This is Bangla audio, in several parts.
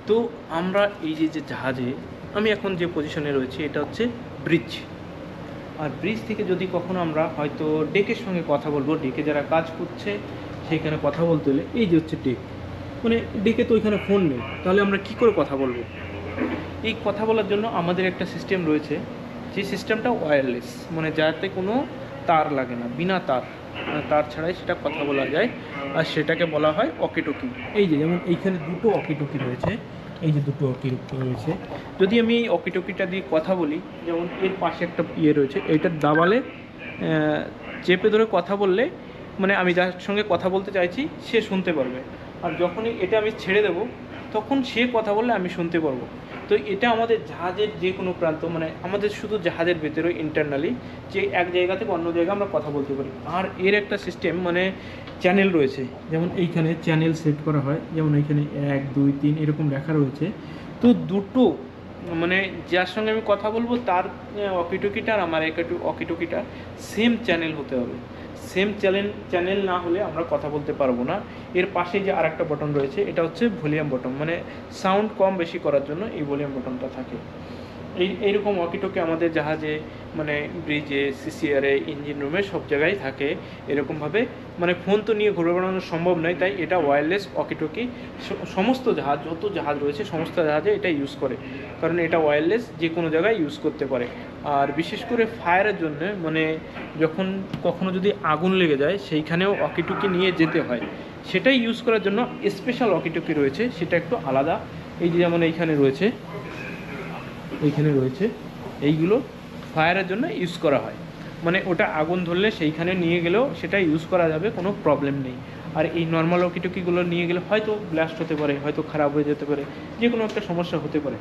তো আমরা এই যে জাহাজে আমি এখন যে পজিশনে রয়েছি এটা হচ্ছে ব্রিজ। আর ব্রিজ থেকে যদি কখনো আমরা হয়তো ডেকের সঙ্গে কথা বলবো, ডেকে যারা কাজ করছে সেইখানে কথা বলতে হলে এই যে হচ্ছে ডেক, মানে ডেকে তো ওইখানে ফোন নেই, তাহলে আমরা কি করে কথা বলবো? এই কথা বলার জন্য আমাদের একটা সিস্টেম রয়েছে, যে সিস্টেমটা ওয়্যারলেস, মানে যাতে কোনো তার লাগে না, বিনা তার ছাড়াই সেটা কথা বলা যায়, আর সেটাকে বলা হয় ওয়াকিটকি। এই যে যেমন এইখানে দুটো ওয়াকিটকি রয়েছে, এই যে দুটো ওয়াকিটকি রয়েছে, যদি আমি এই ওয়াকিটকিটা দিয়ে কথা বলি, যেমন এর পাশে একটা রয়েছে, এইটার দাবালে চেপে ধরে কথা বললে মানে আমি যার সঙ্গে কথা বলতে চাইছি সে শুনতে পারবে, আর যখনই এটা আমি ছেড়ে দেব তখন সে কথা বললে আমি শুনতে পারবো। তো এটা আমাদের জাহাজের যে কোনো প্রান্ত, মানে আমাদের শুধু জাহাজের ভেতরে ইন্টারনালি যে এক জায়গা থেকে অন্য জায়গায় আমরা কথা বলতে পারি। আর এর একটা সিস্টেম মানে চ্যানেল রয়েছে, যেমন এইখানে চ্যানেল সেট করা হয়, যেমন এইখানে 1 2 3 এরকম লেখা রয়েছে। তো দুটো মানে যার সঙ্গে আমি কথা বলবো তার ওয়াকিটকিটা আর আমার ওয়াকিটকিটা সেম চ্যানেল হতে হবে। সেম চ্যানেল না হলে আমরা কথা বলতে পারবো না। এর পাশে যে আরেকটা বটন রয়েছে এটা হচ্ছে ভলিউম বটন, মানে সাউন্ড কম বেশি করার জন্য এই ভলিউম বটনটা থাকে। এইরকম ওয়াকিটকি আমাদের জাহাজে মানে ব্রিজে, সিসিআরে, ইঞ্জিন রুমে সব জায়গায় থাকে এরকমভাবে। মানে ফোন তো নিয়ে ঘুরে বেড়ানো সম্ভব নয়, তাই এটা ওয়্যারলেস ওয়াকিটকি সমস্ত জাহাজ, যত জাহাজ রয়েছে সমস্ত জাহাজে এটা ইউজ করে, কারণ এটা ওয়্যারলেস যে কোনো জায়গায় ইউজ করতে পারে। আর বিশেষ করে ফায়ারের জন্য, মানে যখন কখনো যদি আগুন লেগে যায় সেইখানেও ওয়াকিটকি নিয়ে যেতে হয়, সেটাই ইউজ করার জন্য স্পেশাল ওয়াকিটকি রয়েছে, সেটা একটু আলাদা। এই যে যেমন এইখানে রয়েছে, এইগুলো ফায়ারের জন্য ইউজ করা হয়, মানে ওটা আগুন ধরলে সেইখানে নিয়ে গেলেও সেটা ইউজ করা যাবে, কোনো প্রবলেম নেই। আর এই নর্মাল ওয়াকিটকিগুলো নিয়ে গেলে হয়তো ব্লাস্ট হতে পারে, হয়তো খারাপ হয়ে যেতে পারে, যে কোনো একটা সমস্যা হতে পারে।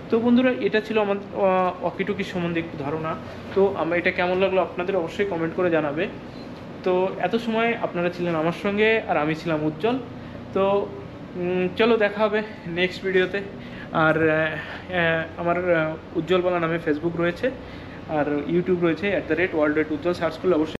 তো বন্ধুরা, এটা ছিল আমার ওয়াকিটকির সম্বন্ধে একটু ধারণা। তো আমার এটা কেমন লাগলো আপনাদের অবশ্যই কমেন্ট করে জানাবে। তো এত সময় আপনারা ছিলেন আমার সঙ্গে, আর আমি ছিলাম উজ্জ্বল। তো চলো দেখা হবে নেক্সট ভিডিওতে। আর আমার উজ্জ্বল বলা নামে ফেসবুক রয়েছে, আর ইউটিউব রয়েছে @worldwideuজ্জ্বল, সার্চ করলে অবশ্যই